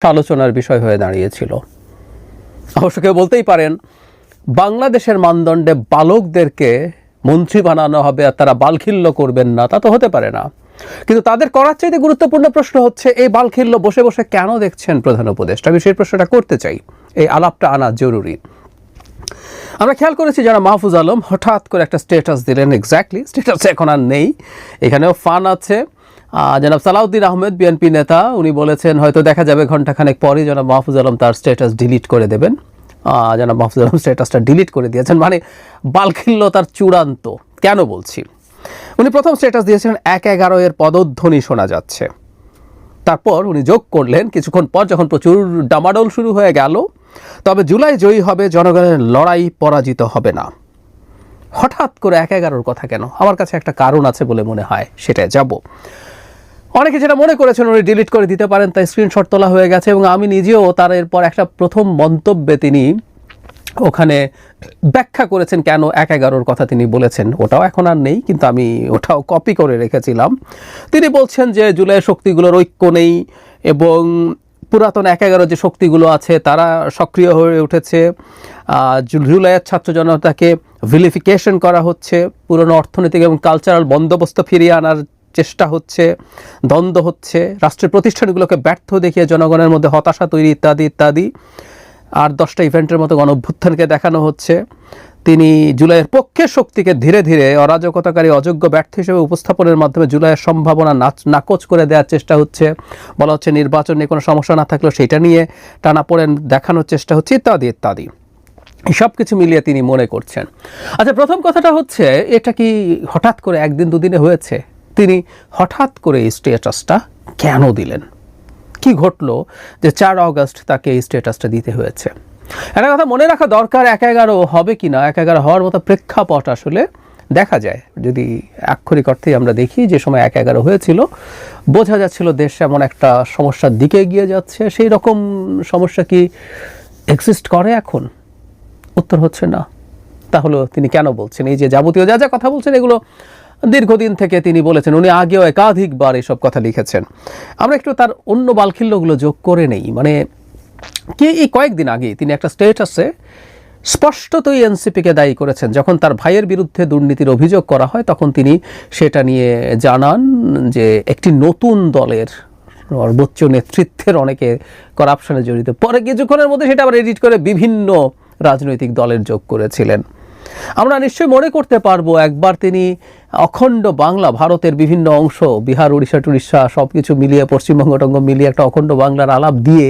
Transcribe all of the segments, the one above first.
আলোচনার বিষয় হয়ে দাঁড়িয়েছিল। অবশ্য কেউ বলতেই পারেন বাংলাদেশের মানদণ্ডে বালকদেরকে মন্ত্রী বানানো হবে আর তারা বালখিল্য করবেন না, তা তো হতে পারে না। কিন্তু তাদের করার চাইতে গুরুত্বপূর্ণ প্রশ্ন হচ্ছে এই বালখিল্য বসে বসে কেন দেখছেন প্রধান উপদেষ্টা? আমি সেই প্রশ্নটা করতে চাই, এই আলাপটা আনা জরুরি। আমরা খেয়াল করেছি যারা মাহফুজ আলম হঠাৎ করে একটা স্ট্যাটাস দিলেন, এক্স্যাক্টলি স্ট্যাটাস এখন আর নেই, এখানেও ফান আছে। জনাব সালাউদ্দিন আহমেদ বিএনপি নেতা, উনি বলেছেন হয়তো দেখা যাবে ঘণ্টাখানেক পরই জনাব মাহফুজ আলম তার স্ট্যাটাস ডিলিট করে দেবেন। জনাব মাহফুজ আলম স্ট্যাটাসটা ডিলিট করে দিয়েছেন, মানে বালখিল্য তার চূড়ান্ত। কেন বলছি? উনি প্রথম স্ট্যাটাস দিয়েছেন 1-11 এর পদধ্বনি শোনা যাচ্ছে। তারপর উনি যোগ করলেন কিছুক্ষণ পর যখন প্রচুর ডামাডোল শুরু হয়ে গেল, তবে জুলাই জয়ী হবে, জনগণের লড়াই পরাজিত হবে না। হঠাৎ করে 1-11 কথা কেন? আমার কাছে একটা কারণ আছে বলে মনে হয়, সেটাই যাব। অনেকে যেটা মনে করেছেন উনি ডিলিট করে দিতে পারেন, তাই স্ক্রিনশট তোলা হয়ে গেছে। এবং আমি নিজেও তার এরপর একটা প্রথম মন্তব্যে তিনি ওখানে ব্যাখ্যা করেছেন কেন 1-11 কথা তিনি বলেছেন। ওটাও এখন আর নেই, কিন্তু আমি ওটাও কপি করে রেখেছিলাম। তিনি বলছেন যে জুলাই শক্তিগুলোর ঐক্য নেই এবং পুরাতন 1-11 যে শক্তিগুলো আছে তারা সক্রিয় হয়ে উঠেছে। জুলাইয়ের ছাত্র জনতাকে ভিলিফিকেশন করা হচ্ছে, পুরনো অর্থনৈতিক এবং কালচারাল বন্দোবস্ত ফিরিয়ে আনার চেষ্টা হচ্ছে, দ্বন্দ্ব হচ্ছে, রাষ্ট্রের প্রতিষ্ঠানগুলোকে ব্যর্থ দেখিয়ে জনগণের মধ্যে হতাশা তৈরি ইত্যাদি ইত্যাদি। আর 10টা ইভেন্টের মতো গণঅভ্যুত্থানকে দেখানো হচ্ছে। তিনি জুলাইয়ের পক্ষের শক্তিকে ধীরে ধীরে অরাজকতাকারী অযোগ্য ব্যর্থ হিসেবে উপস্থাপনের মাধ্যমে জুলাইয়ের সম্ভাবনা নাকচ করে দেওয়ার চেষ্টা হচ্ছে। বলা হচ্ছে নির্বাচন নিয়ে কোনো সমস্যা না থাকলেও সেটা নিয়ে টানাপোড়েন দেখানোর চেষ্টা হচ্ছে ইত্যাদি ইত্যাদি। সব কিছু মিলিয়ে তিনি মনে করছেন। আচ্ছা, প্রথম কথাটা হচ্ছে এটা কি হঠাৎ করে একদিন দুদিনে হয়েছে? তিনি হঠাৎ করে এই স্ট্যাটাসটা কেন দিলেন? কি ঘটলো যে 4 অগস্ট তাকে এই স্ট্যাটাসটা দিতে হয়েছে? একটা কথা মনে রাখা দরকার, 1-11 হবে কি না, 1-11 হওয়ার মতো প্রেক্ষাপট আসলে দেখা যায়। যদি আক্ষরিক অর্থেই আমরা দেখি যে সময় 1-11 হয়েছিল, বোঝা যাচ্ছিল দেশ এমন একটা সমস্যার দিকে এগিয়ে যাচ্ছে। সেই রকম সমস্যা কি এক্সিস্ট করে এখন? উত্তর হচ্ছে না। তাহলে তিনি কেন বলছেন? এই যে যাবতীয় যা যা কথা বলছেন এগুলো দীর্ঘদিন থেকে তিনি বলেছেন, উনি আগেও একাধিকবার এসব কথা লিখেছেন। আমরা একটু তার অন্য বালখিল্যগুলো যোগ করে নেই। মানে কি, এই কয়েকদিন আগে তিনি একটা স্ট্যাটাসে স্পষ্টতই এনসিপিকে দায়ী করেছেন। যখন তার ভাইয়ের বিরুদ্ধে দুর্নীতির অভিযোগ করা হয় তখন তিনি সেটা নিয়ে জানান যে একটি নতুন দলের সর্বোচ্চ নেতৃত্বের অনেকে করাপশনে জড়িত। পরে কিছুক্ষণের মধ্যে সেটা আবার এডিট করে বিভিন্ন রাজনৈতিক দলের যোগ করেছিলেন। আমরা নিশ্চয়ই মনে করতে পারবো একবার তিনি অখণ্ড বাংলা, ভারতের বিভিন্ন অংশ, বিহার, উড়িষ্যা সব কিছু মিলিয়ে, পশ্চিমবঙ্গ টঙ্গ মিলিয়ে একটা অখণ্ড বাংলার আলাপ দিয়ে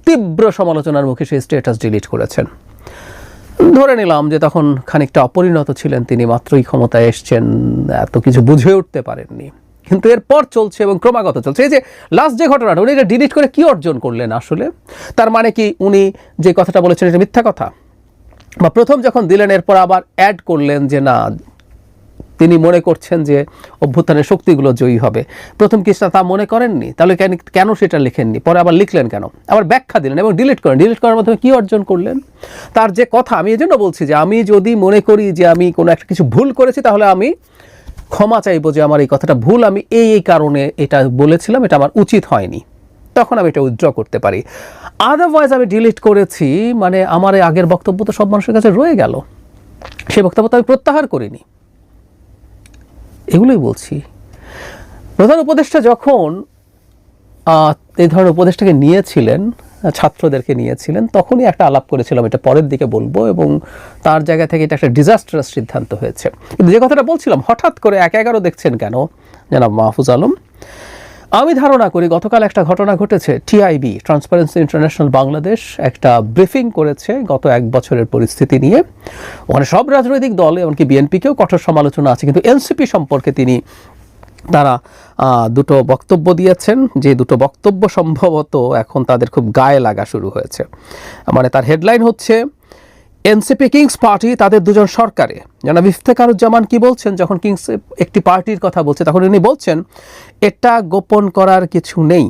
তীব্র সমালোচনার মুখে সেই স্ট্যাটাস ডিলিট করেছেন। ধরে নিলাম যে তখন খানিকটা অপরিণত ছিলেন তিনি, মাত্রই ক্ষমতায় এসছেন, এত কিছু বুঝে উঠতে পারেননি। কিন্তু এরপর চলছে এবং ক্রমাগত চলছে। এই যে লাস্ট যে ঘটনাটা, উনি এটা ডিলিট করে কি অর্জন করলেন আসলে? তার মানে কি উনি যে কথাটা বলেছেন এটা মিথ্যা কথা? বা প্রথম যখন দিলেন এরপর আবার অ্যাড করলেন যে না, তিনি মনে করছেন যে অভ্যুত্থানের শক্তিগুলো জয়ী হবে। প্রথম কি তা মনে করেননি? তাহলে কেন সেটা লিখেননি? পরে আবার লিখলেন কেন? আবার ব্যাখ্যা দিলেন এবং ডিলিট করেন। ডিলিট করার মাধ্যমে কি অর্জন করলেন? তার যে কথা, আমি এই জন্য বলছি যে আমি যদি মনে করি যে আমি কোনো একটা কিছু ভুল করেছি তাহলে আমি ক্ষমা চাইবো যে আমার এই কথাটা ভুল, আমি এই কারণে এটা বলেছিলাম, এটা আমার উচিত হয়নি, তখন আমি এটা উইথড্র করতে পারি। আদারওয়াইজ আমি ডিলিট করেছি মানে আমার আগের বক্তব্য তো সব মানুষের কাছে রয়ে গেল, সেই বক্তব্য তো আমি প্রত্যাহার করিনি। এগুলোই বলছি। প্রধান উপদেষ্টা যখন এই ধরনের উপদেষ্টাকে নিয়েছিলেন, ছাত্রদেরকে নিয়েছিলেন, তখনই একটা আলাপ করেছিলাম, এটা পরের দিকে বলবো, এবং তার জায়গা থেকে এটা একটা ডিজাস্টারাস সিদ্ধান্ত হয়েছে। কিন্তু যে কথাটা বলছিলাম, হঠাৎ করে 1-11 দেখছেন কেন জনাব মাহফুজ আলম? আমি ধারণা করি গতকাল একটা ঘটনা ঘটেছে। টিআইবি, ট্রান্সপারেন্সি ইন্টারন্যাশনাল বাংলাদেশ, একটা ব্রিফিং করেছে গত 1 বছরের পরিস্থিতি নিয়ে। ওখানে সব রাজনৈতিক দল, এমনকি বিএনপিকেও কঠোর সমালোচনা আছে, কিন্তু এনসিপি সম্পর্কে তারা দুটো বক্তব্য দিয়েছেন, যে দুটো বক্তব্য সম্ভবত এখন তাদের খুব গায়ে লাগা শুরু হয়েছে। মানে তার হেডলাইন হচ্ছে এনসিপি কিংস পার্টি, তাদের দুজন সরকারে। জনাব ইফতেখারুজ্জামান কি বলছেন যখন কিংস একটি পার্টির কথা বলছে, তখন উনি বলছেন এটা গোপন করার কিছু নেই,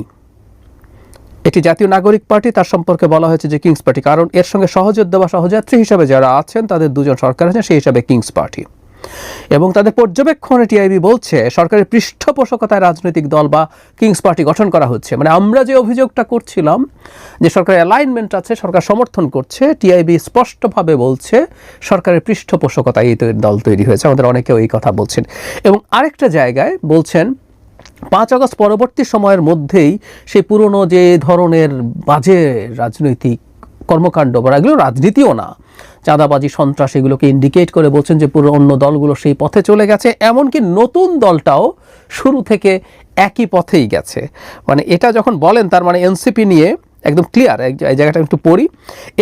এটি জাতীয় নাগরিক পার্টি, তার সম্পর্কে বলা হয়েছে যে কিংস পার্টি, কারণ এর সঙ্গে সহযোদ্ধা বা সহযাত্রী হিসাবে যারা আছেন তাদের দুজন সরকার আছেন, সেই হিসাবে কিংস পার্টি। এবং তাদের পর্যবেক্ষণে টিআইবি বলছে সরকারের পৃষ্ঠপোষকতায় রাজনৈতিক দল বা কিংস পার্টি গঠন করা হচ্ছে। মানে আমরা যে অভিযোগটা করছিলাম যে সরকারের অ্যালাইনমেন্ট আছে, সরকার সমর্থন করছে, টিআইবি স্পষ্টভাবে বলছে সরকারের পৃষ্ঠপোষকতায় এই দল তৈরি হয়েছে। আমাদের অনেকেও এই কথা বলছেন। এবং আরেকটা জায়গায় বলছেন 5 আগস্ট পরবর্তী সময়ের মধ্যেই সেই পুরনো যে ধরনের বাজে রাজনৈতিক কর্মকাণ্ড বা এগুলো রাজনীতিও না, চাঁদাবাজি, সন্ত্রাস, এগুলোকে ইন্ডিকেট করে বলছেন যে পুরো অন্য দলগুলো সেই পথে চলে গেছে। এমনকি নতুন দলটাও শুরু থেকে একই পথেই গেছে। মানে এটা যখন বলেন তার মানে এনসিপি নিয়ে একদম ক্লিয়ার। এই জায়গাটা একটু পড়ি।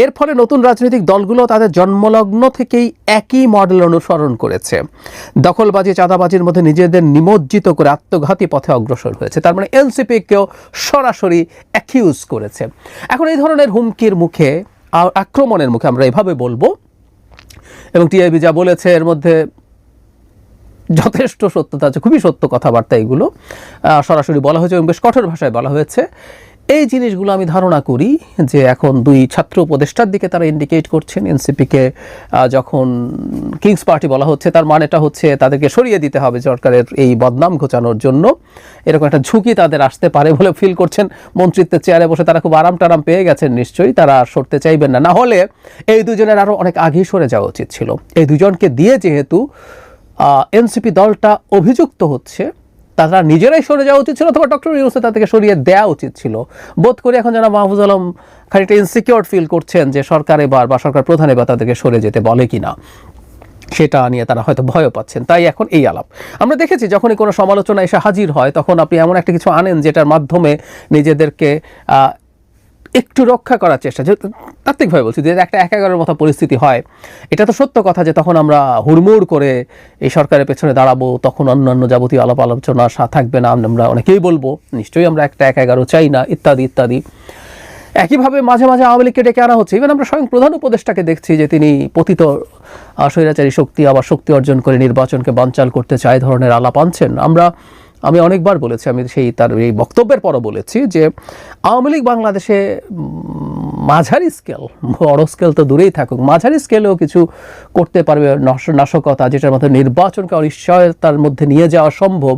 এর ফলে নতুন রাজনৈতিক দলগুলো তাদের জন্মলগ্ন থেকেই একই মডেল অনুসরণ করেছে, দখলবাজি, চাঁদাবাজির মধ্যে নিজেদের নিমজ্জিত করে আত্মঘাতী পথে অগ্রসর হয়েছে। তার মানে এনসিপিকেও সরাসরি অ্যাকিউজ করেছে। এখন এই ধরনের হুমকির মুখে, আক্রমণের মুখে আমরা এভাবে বলবো, এবং টিআইবি যা বলেছে এর মধ্যে যথেষ্ট সত্যতা আছে, খুবই সত্য কথাবার্তা এগুলো সরাসরি বলা হয়েছে এবং বেশ কঠোর ভাষায় বলা হয়েছে। এই জিনিসগুলো আমি ধারণা করি যে এখন 2 ছাত্র উপদেষ্টার দিকে তারা ইন্ডিকেট করছেন। এনসিপিকে যখন কিংস পার্টি বলা হচ্ছে তার মানেটা হচ্ছে তাদেরকে সরিয়ে দিতে হবে সরকারের এই বদনাম ঘোচানোর জন্য। এরকম একটা ঝুঁকি তাদের আসতে পারে বলে ফিল করছেন। মন্ত্রিত্বের চেয়ারে বসে তারা খুব আরাম টারাম পেয়ে গেছেন, নিশ্চয়ই তারা আর সরতে চাইবেন না। না হলে এই দুজনের আরও অনেক আগেই সরে যাওয়া উচিত ছিল। এই দুজনকে দিয়ে যেহেতু এনসিপি দলটা অভিযুক্ত হচ্ছে, তারা নিজেরাই সরে যাওয়া উচিত ছিল, অথবা ডক্টর ইউনূসকে তাদেরকে সরিয়ে দেওয়া উচিত ছিল। বোধ করি এখন যারা মাহফুজ আলম খানিকটা ইনসিকিউর ফিল করছেন যে সরকার এবার বা সরকার প্রধান এবার তাদেরকে সরে যেতে বলে কিনা, সেটা নিয়ে তারা হয়তো ভয় পাচ্ছেন। তাই এখন এই আলাপ আমরা দেখেছি, যখনই কোনো সমালোচনা এসে হাজির হয় তখন আপনি এমন একটা কিছু আনেন যেটার মাধ্যমে নিজেদেরকে একটু রক্ষা করার চেষ্টা। যে তাত্ত্বিকভাবে বলছি যে একটা 1-11 মতো পরিস্থিতি হয়, এটা তো সত্য কথা যে তখন আমরা হুড়মুড় করে এই সরকারের পেছনে দাঁড়াবো, তখন অন্যান্য যাবতীয় আলাপ আলোচনা থাকবে না, আমরা অনেকেই বলবো নিশ্চয়ই আমরা একটা 1-11 চাই না, ইত্যাদি ইত্যাদি। একইভাবে মাঝে মাঝে আওয়ামী লীগকে ডেকে আনা হচ্ছে। ইভেন আমরা স্বয়ং প্রধান উপদেষ্টাকে দেখছি যে তিনি পতিত স্বৈরাচারী শক্তি আবার শক্তি অর্জন করে নির্বাচনকে বানচাল করতে চায় ধরনের আলাপ আনছেন। আমি অনেকবার বলেছি, আমি তার এই বক্তব্যের পরও বলেছি যে আওয়ামী লীগ বাংলাদেশে মাঝারি স্কেল, বড় স্কেল তো দূরেই থাকুক, মাঝারি স্কেলেও কিছু করতে পারবে। নাশকতা, যেটার মধ্যে নির্বাচনকে অনিশ্চয়তার মধ্যে নিয়ে যাওয়া সম্ভব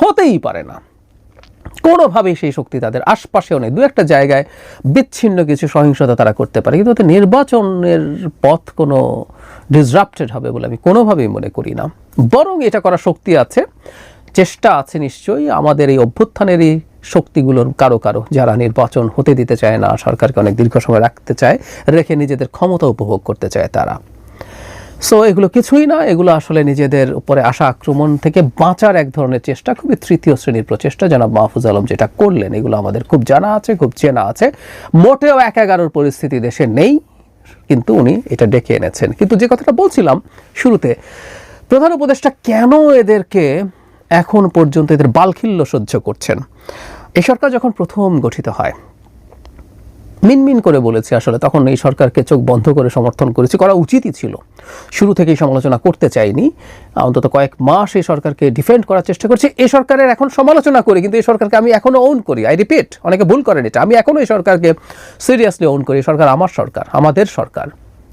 হতেই পারে না কোনোভাবেই। সেই শক্তি তাদের আশপাশেও নেই। 2-1 জায়গায় বিচ্ছিন্ন কিছু সহিংসতা তারা করতে পারে, কিন্তু নির্বাচনের পথ কোনো ডিসরাপ্টেড হবে বলে আমি কোনোভাবেই মনে করি না। বরং এটা করার শক্তি আছে, চেষ্টা আছে নিশ্চয়ই। আমাদের এই অভ্যুত্থানেরই শক্তিগুলোর কারো কারো যারা নির্বাচন হতে দিতে চায় না, সরকারকে অনেক দীর্ঘ সময় রাখতে চায়, রেখে নিজেদের ক্ষমতা উপভোগ করতে চায় তারা। সো এগুলো কিছুই না, এগুলো আসলে নিজেদের উপরে আসা আক্রমণ থেকে বাঁচার এক ধরনের চেষ্টা, খুবই তৃতীয় শ্রেণীর প্রচেষ্টা। জনাব মাহফুজ আলম যেটা করলেন এগুলো আমাদের খুব জানা আছে, খুব চেনা আছে। মোটেও 1-11 পরিস্থিতি দেশে নেই, কিন্তু উনি এটা ডেকে এনেছেন। কিন্তু যে কথাটা বলছিলাম শুরুতে, প্রধান উপদেষ্টা কেন এদেরকে এখন পর্যন্ত এদের বালখিল্য সহ্য করছেন? এই সরকার যখন প্রথম গঠিত হয় মিনমিন করে বলেছি, আসলে তখন এই সরকারকে চোখ বন্ধ করে সমর্থন করেছি, করা উচিতই ছিল। শুরু থেকেই সমালোচনা করতে চাইনি, অন্তত কয়েক মাস এই সরকারকে ডিফেন্ড করার চেষ্টা করছি। এই সরকারের এখন সমালোচনা করি, কিন্তু এই সরকারকে আমি এখনও ওন করি। আই রিপিট, অনেকে ভুল করেন এটা, আমি এখনও এই সরকারকে সিরিয়াসলি ওন করি। সরকার আমার সরকার, আমাদের সরকার।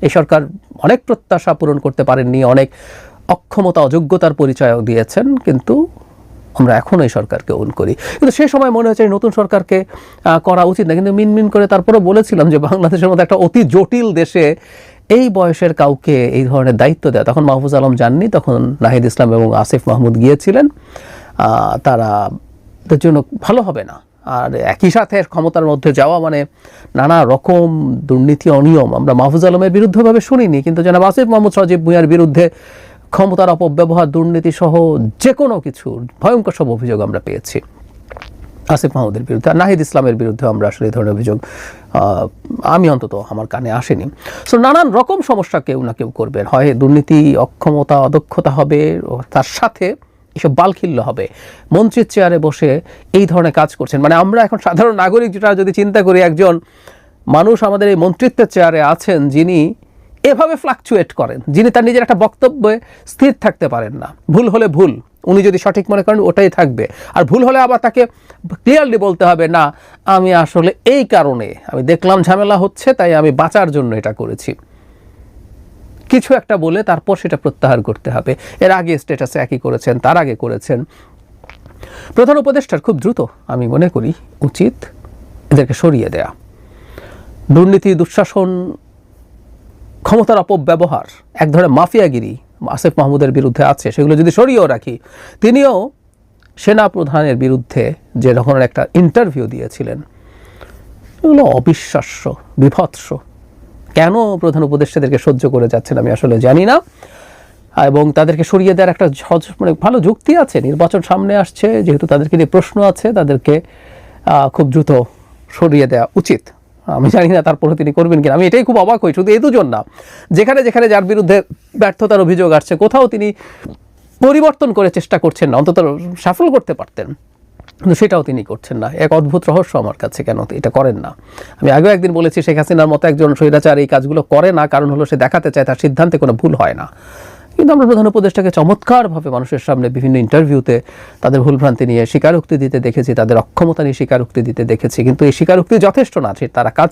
এই সরকার অনেক প্রত্যাশা পূরণ করতে পারেননি, অনেক অক্ষমতা অযোগ্যতার পরিচয় দিয়েছেন, কিন্তু আমরা এখনও এই সরকারকে ওন করি। কিন্তু সে সময় মনে হচ্ছে নতুন সরকারকে করা উচিত না, কিন্তু মিনমিন করে তারপরেও বলেছিলাম যে বাংলাদেশের মতো একটা অতি জটিল দেশে এই বয়সের কাউকে এই ধরনের দায়িত্ব দেয়। তখন মাহফুজ আলম যাননি, তখন নাহিদ ইসলাম এবং আসিফ মাহমুদ গিয়েছিলেন। তারা তার জন্য ভালো হবে না। আর একই সাথে ক্ষমতার মধ্যে যাওয়া মানে নানা রকম দুর্নীতি, অনিয়ম। আমরা মাহফুজ আলমের বিরুদ্ধভাবে শুনিনি, কিন্তু জনাব আসিফ মাহমুদ সজীব ভুঁইয়ার বিরুদ্ধে ক্ষমতার অপব্যবহার, দুর্নীতি সহ যে কোনো কিছু ভয়ঙ্কর সব অভিযোগ আমরা পেয়েছি আসিফ মাহমুদের বিরুদ্ধে। আর নাহিদ ইসলামের বিরুদ্ধে আমরা আসলে এই ধরনের অভিযোগ আমি অন্তত আমার কানে আসেনি। সো নানান রকম সমস্যা কেউ না কেউ করবেন, হয় দুর্নীতি, অক্ষমতা, অদক্ষতা হবে, তার সাথে এসব বালখিল্য হবে। মন্ত্রীর চেয়ারে বসে এই ধরনের কাজ করছেন, মানে আমরা এখন সাধারণ নাগরিক যেটা যদি চিন্তা করি, একজন মানুষ আমাদের এই মন্ত্রিত্বের চেয়ারে আছেন যিনি এভাবে ফ্লাকচুয়েট করেন, যিনি তার নিজের একটা বক্তব্যে স্থির থাকতে পারেন না। ভুল হলে ভুল, উনি যদি সঠিক মনে করেন ওটাই থাকবে, আর ভুল হলে আবার তাকে ক্লিয়ারলি বলতে হবে, না আমি আসলে এই কারণে, আমি দেখলাম ঝামেলা হচ্ছে তাই আমি বাঁচার জন্য এটা করেছি। কিছু একটা বলে তারপর সেটা প্রত্যাহার করতে হবে। এর আগে স্ট্যাটাসে একই করেছেন, তার আগে করেছেন। প্রধান উপদেষ্টার খুব দ্রুত আমি মনে করি উচিত এদেরকে সরিয়ে দেয়া। দুর্নীতি, দুঃশাসন, ক্ষমতার অপব্যবহার, এক ধরনের মাফিয়াগিরি আসিফ মাহমুদের বিরুদ্ধে আছে, সেগুলো যদি সরিয়েও রাখি, তিনিও সেনা প্রধানের বিরুদ্ধে যে ধরনের একটা ইন্টারভিউ দিয়েছিলেন, এগুলো অবিশ্বাস্য, বিভৎস। কেন প্রধান উপদেষ্টাদেরকে সহ্য করে যাচ্ছেন আমি আসলে জানি না। এবং তাদেরকে সরিয়ে দেওয়ার একটা মানে ভালো যুক্তি আছে। নির্বাচন সামনে আসছে, যেহেতু তাদেরকে নিয়ে প্রশ্ন আছে, তাদেরকে খুব দ্রুত সরিয়ে দেওয়া উচিত। আমি জানি না তারপরে তিনি করবেন কিনা। আমি এটাই খুব অবাক হই, শুধু এই দুজন না, যেখানে যেখানে যার বিরুদ্ধে ব্যর্থতার অভিযোগ আসছে, কোথাও তিনি পরিবর্তন করে চেষ্টা করছেন না, অন্তত সাফল করতে পারতেন, কিন্তু সেটাও তিনি করছেন না। এক অদ্ভুত রহস্য আমার কাছে, কেন এটা করেন না। আমি আগেও একদিন বলেছি, শেখ হাসিনার মতো একজন স্বৈরাচার এই কাজগুলো করে না, কারণ হলো সে দেখাতে চায় তার সিদ্ধান্তে কোনো ভুল হয় না। কিন্তু আমরা প্রধান উপদেষ্টাকে চমৎকারভাবে মানুষের সামনে বিভিন্ন ইন্টারভিউতে তাদের ভুলভ্রান্তি নিয়ে স্বীকারোক্তি দিতে দেখেছি, তাদের অক্ষমতা নিয়ে স্বীকারোক্তি দিতে দেখেছি। কিন্তু এই স্বীকারোক্তি যথেষ্ট না, তারা কাজ